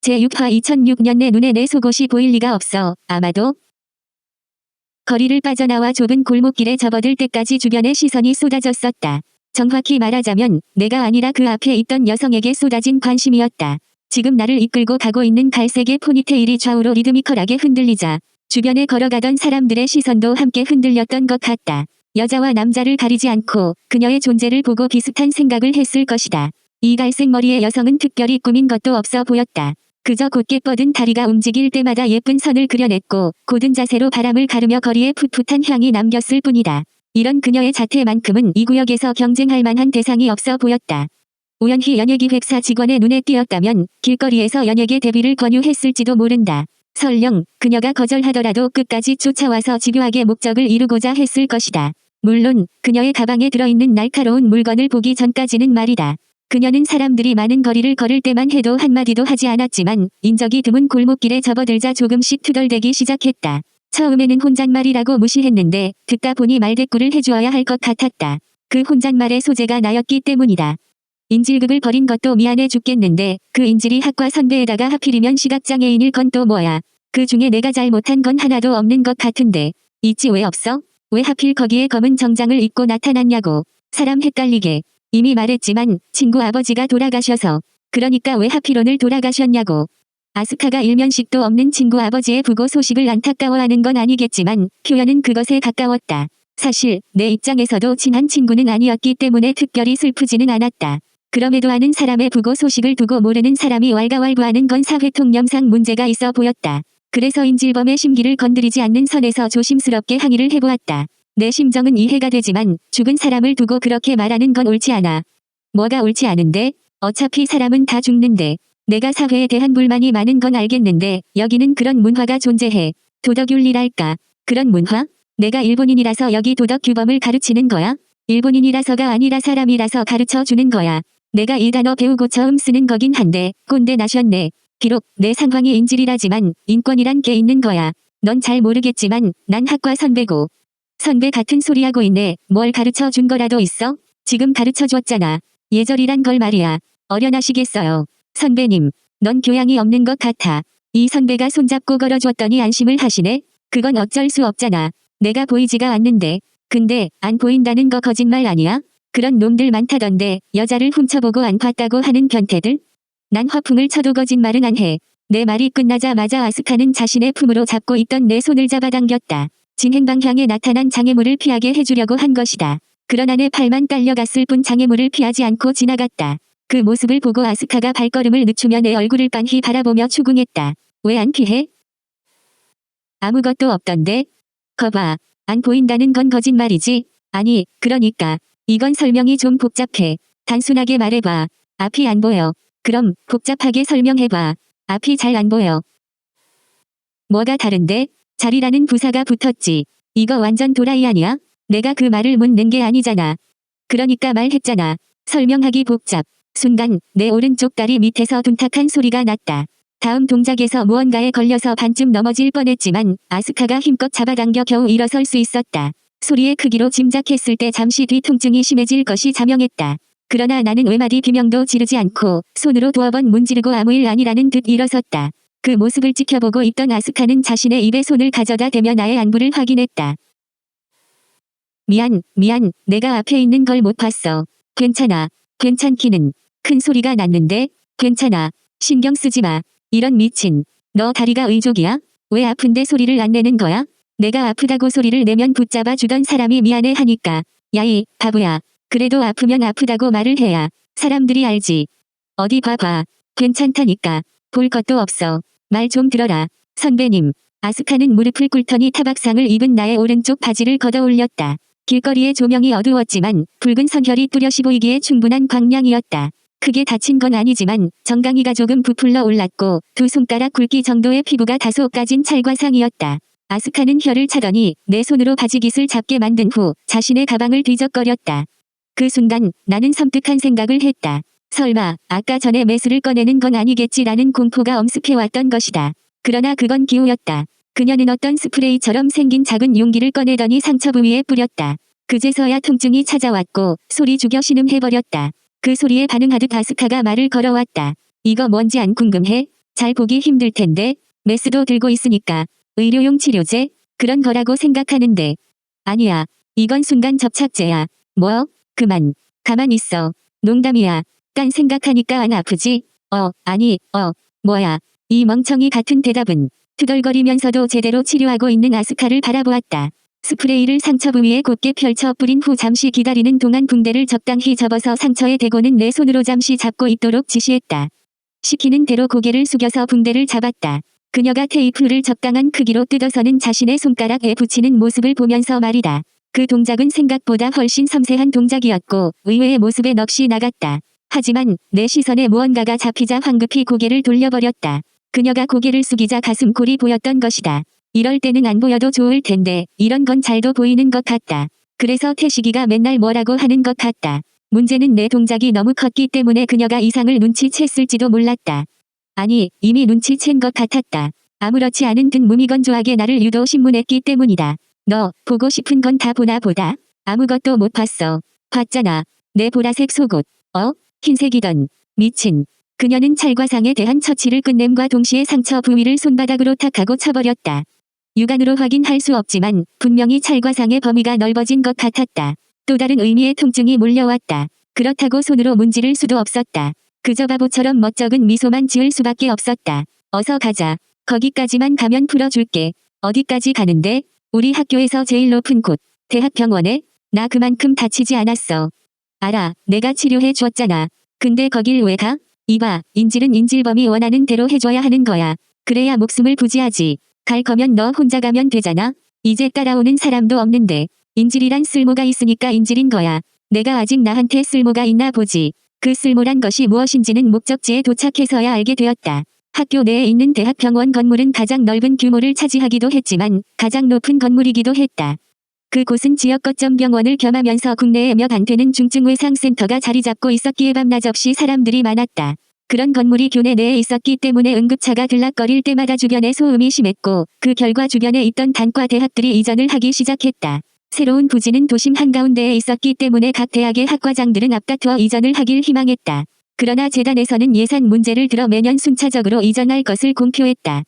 제6화 2006년 내 눈에 내 속옷이 보일 리가 없어. 아마도 거리를 빠져나와 좁은 골목길에 접어들 때까지 주변에 시선이 쏟아졌었다. 정확히 말하자면 내가 아니라 그 앞에 있던 여성에게 쏟아진 관심이었다. 지금 나를 이끌고 가고 있는 갈색의 포니테일이 좌우로 리드미컬하게 흔들리자 주변에 걸어가던 사람들의 시선도 함께 흔들렸던 것 같다. 여자와 남자를 가리지 않고 그녀의 존재를 보고 비슷한 생각을 했을 것이다. 이 갈색 머리의 여성은 특별히 꾸민 것도 없어 보였다. 그저 곧게 뻗은 다리가 움직일 때마다 예쁜 선을 그려냈고 고든 자세로 바람을 가르며 거리에 풋풋한 향이 남겼을 뿐이다. 이런 그녀의 자태만큼은 이 구역에서 경쟁할 만한 대상이 없어 보였다. 우연히 연예기획사 직원의 눈에 띄었다면 길거리에서 연예계 데뷔를 권유했을지도 모른다. 설령 그녀가 거절하더라도 끝까지 쫓아와서 집요하게 목적을 이루고자 했을 것이다. 물론 그녀의 가방에 들어있는 날카로운 물건을 보기 전까지는 말이다. 그녀는 사람들이 많은 거리를 걸을 때만 해도 한마디도 하지 않았지만 인적이 드문 골목길에 접어들자 조금씩 투덜대기 시작했다. 처음에는 혼잣말이라고 무시했는데 듣다 보니 말대꾸를 해주어야 할 것 같았다. 그 혼잣말의 소재가 나였기 때문이다. 인질극을 벌인 것도 미안해 죽겠는데 그 인질이 학과 선배에다가 하필이면 시각장애인일 건 또 뭐야. 그 중에 내가 잘못한 건 하나도 없는 것 같은데. 있지 왜 없어? 왜 하필 거기에 검은 정장을 입고 나타났냐고. 사람 헷갈리게. 이미 말했지만 친구 아버지가 돌아가셔서. 그러니까 왜 하필 오늘 돌아가셨냐고. 아스카가 일면식도 없는 친구 아버지의 부고 소식을 안타까워하는 건 아니겠지만 표현은 그것에 가까웠다. 사실 내 입장에서도 친한 친구는 아니었기 때문에 특별히 슬프지는 않았다. 그럼에도 아는 사람의 부고 소식을 두고 모르는 사람이 왈가왈부하는 건 사회통념상 문제가 있어 보였다. 그래서 인질범의 심기를 건드리지 않는 선에서 조심스럽게 항의를 해보았다. 내 심정은 이해가 되지만 죽은 사람을 두고 그렇게 말하는 건 옳지 않아. 뭐가 옳지 않은데? 어차피 사람은 다 죽는데. 내가 사회에 대한 불만이 많은 건 알겠는데 여기는 그런 문화가 존재해. 도덕윤리랄까. 그런 문화? 내가 일본인이라서 여기 도덕규범을 가르치는 거야? 일본인이라서가 아니라 사람이라서 가르쳐주는 거야. 내가 이 단어 배우고 처음 쓰는 거긴 한데 꼰대 나셨네. 비록 내 상황이 인질이라지만 인권이란 게 있는 거야. 넌 잘 모르겠지만 난 학과 선배고. 선배 같은 소리하고 있네. 뭘 가르쳐준 거라도 있어? 지금 가르쳐줬잖아. 예절이란 걸 말이야. 어련하시겠어요. 선배님, 넌 교양이 없는 것 같아. 이 선배가 손잡고 걸어줬더니 안심을 하시네? 그건 어쩔 수 없잖아. 내가 보이지가 않는데. 근데 안 보인다는 거 거짓말 아니야? 그런 놈들 많다던데 여자를 훔쳐보고 안 봤다고 하는 변태들? 난 화풍을 쳐도 거짓말은 안 해. 내 말이 끝나자마자 아스카는 자신의 품으로 잡고 있던 내 손을 잡아당겼다. 진행 방향에 나타난 장애물을 피하게 해주려고 한 것이다. 그러나 내 팔만 딸려갔을 뿐 장애물을 피하지 않고 지나갔다. 그 모습을 보고 아스카가 발걸음을 늦추며 내 얼굴을 빤히 바라보며 추궁했다. 왜 안 피해? 아무것도 없던데? 거봐. 안 보인다는 건 거짓말이지? 아니, 그러니까. 이건 설명이 좀 복잡해. 단순하게 말해봐. 앞이 안 보여. 그럼 복잡하게 설명해봐. 앞이 잘 안 보여. 뭐가 다른데? 잘이라는 부사가 붙었지. 이거 완전 도라이 아니야? 내가 그 말을 묻는 게 아니잖아. 그러니까 말했잖아. 설명하기 복잡. 순간 내 오른쪽 다리 밑에서 둔탁한 소리가 났다. 다음 동작에서 무언가에 걸려서 반쯤 넘어질 뻔했지만 아스카가 힘껏 잡아당겨 겨우 일어설 수 있었다. 소리의 크기로 짐작했을 때 잠시 뒤 통증이 심해질 것이 자명했다. 그러나 나는 외마디 비명도 지르지 않고 손으로 두어 번 문지르고 아무 일 아니라는 듯 일어섰다. 그 모습을 지켜보고 있던 아스카는 자신의 입에 손을 가져다 대며 나의 안부를 확인했다. 미안, 내가 앞에 있는 걸 못 봤어. 괜찮아. 괜찮기는. 큰 소리가 났는데? 괜찮아. 신경 쓰지 마. 이런 미친. 너 다리가 의족이야? 왜 아픈데 소리를 안 내는 거야? 내가 아프다고 소리를 내면 붙잡아 주던 사람이 미안해 하니까. 야이, 바보야. 그래도 아프면 아프다고 말을 해야 사람들이 알지. 어디 봐봐. 괜찮다니까. 볼 것도 없어. 말 좀 들어라. 선배님. 아스카는 무릎을 꿇더니 타박상을 입은 나의 오른쪽 바지를 걷어 올렸다. 길거리의 조명이 어두웠지만 붉은 선혈이 뚜렷이 보이기에 충분한 광량이었다. 크게 다친 건 아니지만 정강이가 조금 부풀러 올랐고 두 손가락 굵기 정도의 피부가 다소 까진 찰과상이었다. 아스카는 혀를 차더니 내 손으로 바지깃을 잡게 만든 후 자신의 가방을 뒤적거렸다. 그 순간 나는 섬뜩한 생각을 했다. 설마 아까 전에 매수를 꺼내는 건 아니겠지라는 공포가 엄습해왔던 것이다. 그러나 그건 기우였다. 그녀는 어떤 스프레이처럼 생긴 작은 용기를 꺼내더니 상처 부위에 뿌렸다. 그제서야 통증이 찾아왔고 소리 죽여 신음해버렸다. 그 소리에 반응하듯 아스카가 말을 걸어왔다. 이거 뭔지 안 궁금해? 잘 보기 힘들 텐데. 메스도 들고 있으니까. 의료용 치료제? 그런 거라고 생각하는데. 아니야. 이건 순간 접착제야. 뭐? 그만. 가만 있어. 농담이야. 딴 생각하니까 안 아프지? 아니, 뭐야. 이 멍청이 같은 대답은. 투덜거리면서도 제대로 치료하고 있는 아스카를 바라보았다. 스프레이를 상처 부위에 곧게 펼쳐 뿌린 후 잠시 기다리는 동안 붕대를 적당히 접어서 상처에 대고는 내 손으로 잠시 잡고 있도록 지시했다. 시키는 대로 고개를 숙여서 붕대를 잡았다. 그녀가 테이프를 적당한 크기로 뜯어서는 자신의 손가락에 붙이는 모습을 보면서 말이다. 그 동작은 생각보다 훨씬 섬세한 동작이었고 의외의 모습에 넋이 나갔다. 하지만 내 시선에 무언가가 잡히자 황급히 고개를 돌려버렸다. 그녀가 고개를 숙이자 가슴골이 보였던 것이다. 이럴 때는 안 보여도 좋을 텐데 이런 건 잘도 보이는 것 같다. 그래서 태식이가 맨날 뭐라고 하는 것 같다. 문제는 내 동작이 너무 컸기 때문에 그녀가 이상을 눈치챘을지도 몰랐다. 아니, 이미 눈치챈 것 같았다. 아무렇지 않은 듯 무미건조하게 나를 유도 신문했기 때문이다. 너 보고 싶은 건 다 보나 보다. 아무것도 못 봤어. 봤잖아. 내 보라색 속옷. 흰색이던. 미친. 그녀는 찰과상에 대한 처치를 끝냄과 동시에 상처 부위를 손바닥으로 탁 하고 쳐버렸다. 육안으로 확인할 수 없지만 분명히 찰과상의 범위가 넓어진 것 같았다. 또 다른 의미의 통증이 몰려왔다. 그렇다고 손으로 문지를 수도 없었다. 그저 바보처럼 멋쩍은 미소만 지을 수밖에 없었다. 어서 가자. 거기까지만 가면 풀어줄게. 어디까지 가는데? 우리 학교에서 제일 높은 곳. 대학병원에? 나 그만큼 다치지 않았어. 알아. 내가 치료해 줬잖아. 근데 거길 왜 가? 이봐. 인질은 인질범이 원하는 대로 해줘야 하는 거야. 그래야 목숨을 부지하지. 갈 거면 너 혼자 가면 되잖아. 이제 따라오는 사람도 없는데. 인질이란 쓸모가 있으니까 인질인 거야. 내가 아직 나한테 쓸모가 있나 보지. 그 쓸모란 것이 무엇인지는 목적지에 도착해서야 알게 되었다. 학교 내에 있는 대학병원 건물은 가장 넓은 규모를 차지하기도 했지만 가장 높은 건물이기도 했다. 그곳은 지역 거점 병원을 겸하면서 국내에 몇 안 되는 중증외상센터가 자리 잡고 있었기에 밤낮 없이 사람들이 많았다. 그런 건물이 교내 내에 있었기 때문에 응급차가 들락거릴 때마다 주변에 소음이 심했고 그 결과 주변에 있던 단과 대학들이 이전을 하기 시작했다. 새로운 부지는 도심 한가운데에 있었기 때문에 각 대학의 학과장들은 앞다투어 이전을 하길 희망했다. 그러나 재단에서는 예산 문제를 들어 매년 순차적으로 이전할 것을 공표했다.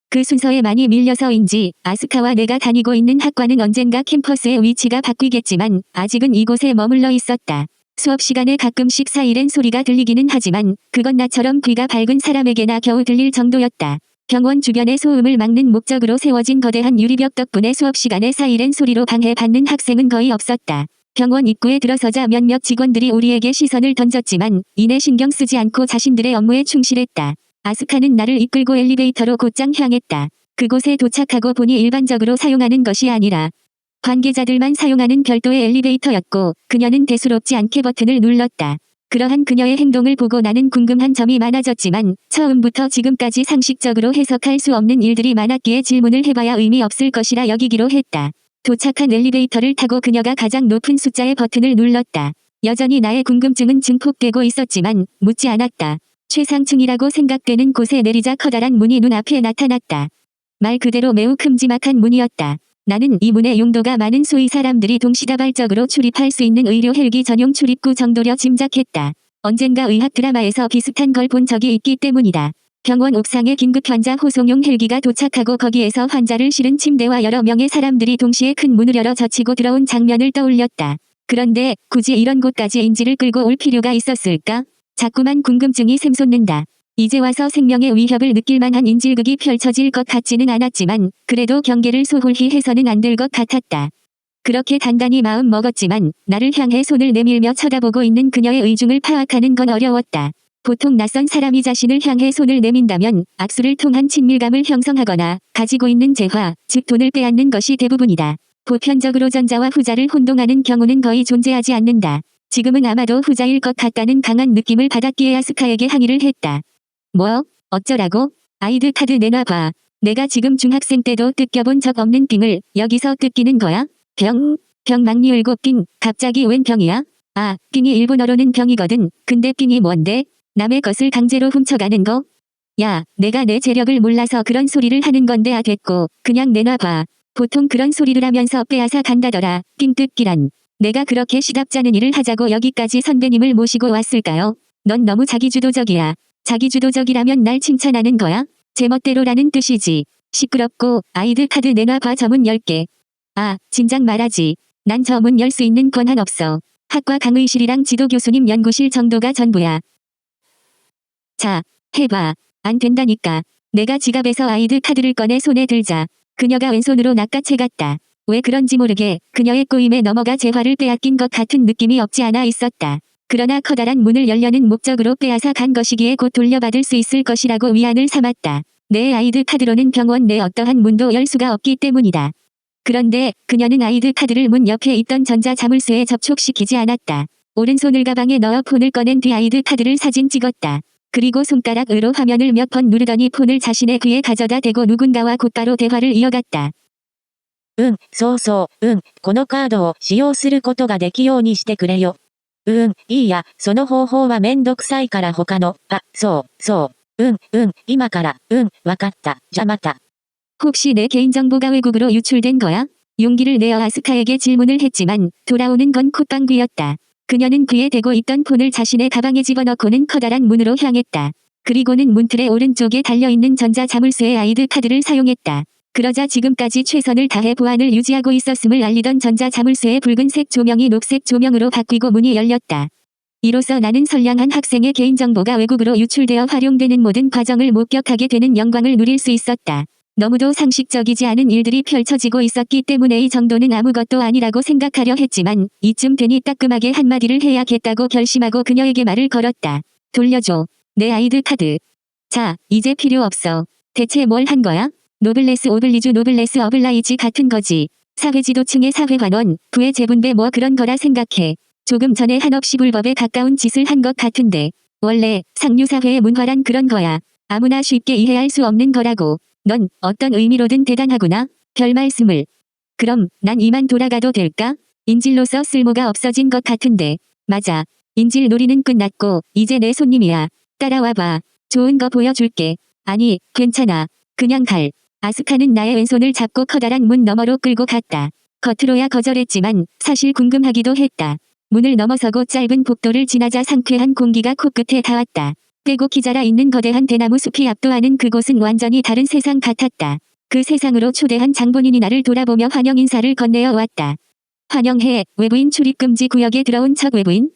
그 순서에 많이 밀려서인지 아스카와 내가 다니고 있는 학과는 언젠가 캠퍼스의 위치가 바뀌겠지만 아직은 이곳에 머물러 있었다. 수업 시간에 가끔씩 사이렌 소리가 들리기는 하지만 그건 나처럼 귀가 밝은 사람에게나 겨우 들릴 정도였다. 병원 주변의 소음을 막는 목적으로 세워진 거대한 유리벽 덕분에 수업 시간에 사이렌 소리로 방해받는 학생은 거의 없었다. 병원 입구에 들어서자 몇몇 직원들이 우리에게 시선을 던졌지만 이내 신경 쓰지 않고 자신들의 업무에 충실했다. 아스카는 나를 이끌고 엘리베이터로 곧장 향했다. 그곳에 도착하고 보니 일반적으로 사용하는 것이 아니라 관계자들만 사용하는 별도의 엘리베이터였고 그녀는 대수롭지 않게 버튼을 눌렀다. 그러한 그녀의 행동을 보고 나는 궁금한 점이 많아졌지만 처음부터 지금까지 상식적으로 해석할 수 없는 일들이 많았기에 질문을 해봐야 의미 없을 것이라 여기기로 했다. 도착한 엘리베이터를 타고 그녀가 가장 높은 숫자의 버튼을 눌렀다. 여전히 나의 궁금증은 증폭되고 있었지만 묻지 않았다. 최상층이라고 생각되는 곳에 내리자 커다란 문이 눈앞에 나타났다. 말 그대로 매우 큼지막한 문이었다. 나는 이 문의 용도가 많은 소위 사람들이 동시다발적으로 출입할 수 있는 의료 헬기 전용 출입구 정도려 짐작했다. 언젠가 의학 드라마에서 비슷한 걸 본 적이 있기 때문이다. 병원 옥상에 긴급 환자 호송용 헬기가 도착하고 거기에서 환자를 실은 침대와 여러 명의 사람들이 동시에 큰 문을 열어 젖히고 들어온 장면을 떠올렸다. 그런데 굳이 이런 곳까지 인지를 끌고 올 필요가 있었을까? 자꾸만 궁금증이 샘솟는다. 이제 와서 생명의 위협을 느낄 만한 인질극이 펼쳐질 것 같지는 않았지만 그래도 경계를 소홀히 해서는 안 될 것 같았다. 그렇게 단단히 마음 먹었지만 나를 향해 손을 내밀며 쳐다보고 있는 그녀의 의중을 파악하는 건 어려웠다. 보통 낯선 사람이 자신을 향해 손을 내민다면 악수를 통한 친밀감을 형성하거나 가지고 있는 재화, 즉 돈을 빼앗는 것이 대부분이다. 보편적으로 전자와 후자를 혼동하는 경우는 거의 존재하지 않는다. 지금은 아마도 후자일 것 같다는 강한 느낌을 받았기에 아스카에게 항의를 했다. 뭐? 어쩌라고? 아이드 카드 내놔봐. 내가 지금 중학생 때도 뜯겨본 적 없는 빙을 여기서 뜯기는 거야? 병 막리 울고 빙, 갑자기 웬 병이야? 아, 빙이 일본어로는 병이거든. 근데 빙이 뭔데? 남의 것을 강제로 훔쳐가는 거? 야, 내가 내 재력을 몰라서 그런 소리를 하는 건데 됐고, 그냥 내놔봐. 보통 그런 소리를 하면서 빼앗아 간다더라. 빙 뜯기란. 내가 그렇게 시답잖은 일을 하자고 여기까지 선배님을 모시고 왔을까요? 넌 너무 자기주도적이야. 자기주도적이라면 날 칭찬하는 거야? 제멋대로라는 뜻이지. 시끄럽고 아이드 카드 내놔봐. 저문 10개. 아, 진작 말하지. 난 저 문 열 수 있는 권한 없어. 학과 강의실이랑 지도교수님 연구실 정도가 전부야. 자, 해봐. 안 된다니까. 내가 지갑에서 아이드 카드를 꺼내 손에 들자. 그녀가 왼손으로 낚아채갔다. 왜 그런지 모르게 그녀의 꼬임에 넘어가 재화를 빼앗긴 것 같은 느낌이 없지 않아 있었다. 그러나 커다란 문을 열려는 목적으로 빼앗아 간 것이기에 곧 돌려받을 수 있을 것이라고 위안을 삼았다. 내 아이드 카드로는 병원 내 어떠한 문도 열 수가 없기 때문이다. 그런데 그녀는 아이드 카드를 문 옆에 있던 전자자물쇠에 접촉시키지 않았다. 오른손을 가방에 넣어 폰을 꺼낸 뒤 아이드 카드를 사진 찍었다. 그리고 손가락으로 화면을 몇 번 누르더니 폰을 자신의 귀에 가져다 대고 누군가와 곧바로 대화를 이어갔다. そうそう、このカードを使用することができようにしてくれよ。いいや、その方法はめんどくさいから他の、そう、今から、わかった、じゃまた。 혹시 내 개인정보가 외국으로 유출된 거야? 용기를 내어 아스카에게 질문을 했지만 돌아오는 건 콧방귀였다. 그녀는 귀에 대고 있던 폰을 자신의 가방에 집어넣고는 커다란 문으로 향했다. 그리고는 문틀의 오른쪽에 달려있는 전자자물쇠의 아이드 카드를 사용했다. 그러자 지금까지 최선을 다해 보안을 유지하고 있었음을 알리던 전자자물쇠의 붉은색 조명이 녹색 조명으로 바뀌고 문이 열렸다. 이로써 나는 선량한 학생의 개인정보가 외국으로 유출되어 활용되는 모든 과정을 목격하게 되는 영광을 누릴 수 있었다. 너무도 상식적이지 않은 일들이 펼쳐지고 있었기 때문에 이 정도는 아무것도 아니라고 생각하려 했지만 이쯤 되니 따끔하게 한마디를 해야겠다고 결심하고 그녀에게 말을 걸었다. 돌려줘. 내 아이드 카드. 자, 이제 필요 없어. 대체 뭘 한 거야? 노블레스 오블리주 노블레스 어블라이지 같은 거지. 사회지도층의 사회환원, 부의 재분배 뭐 그런 거라 생각해. 조금 전에 한없이 불법에 가까운 짓을 한 것 같은데. 원래 상류사회의 문화란 그런 거야. 아무나 쉽게 이해할 수 없는 거라고. 넌 어떤 의미로든 대단하구나. 별 말씀을. 그럼 난 이만 돌아가도 될까? 인질로서 쓸모가 없어진 것 같은데. 맞아. 인질 놀이는 끝났고 이제 내 손님이야. 따라와봐. 좋은 거 보여줄게. 아니, 괜찮아. 그냥 갈. 아스카는 나의 왼손을 잡고 커다란 문 너머로 끌고 갔다. 겉으로야 거절했지만 사실 궁금하기도 했다. 문을 넘어서고 짧은 복도를 지나자 상쾌한 공기가 코끝에 닿았다. 빼곡히 자라 있는 거대한 대나무 숲이 압도하는 그곳은 완전히 다른 세상 같았다. 그 세상으로 초대한 장본인이 나를 돌아보며 환영 인사를 건네어 왔다. 환영해. 외부인 출입금지 구역에 들어온 첫 외부인.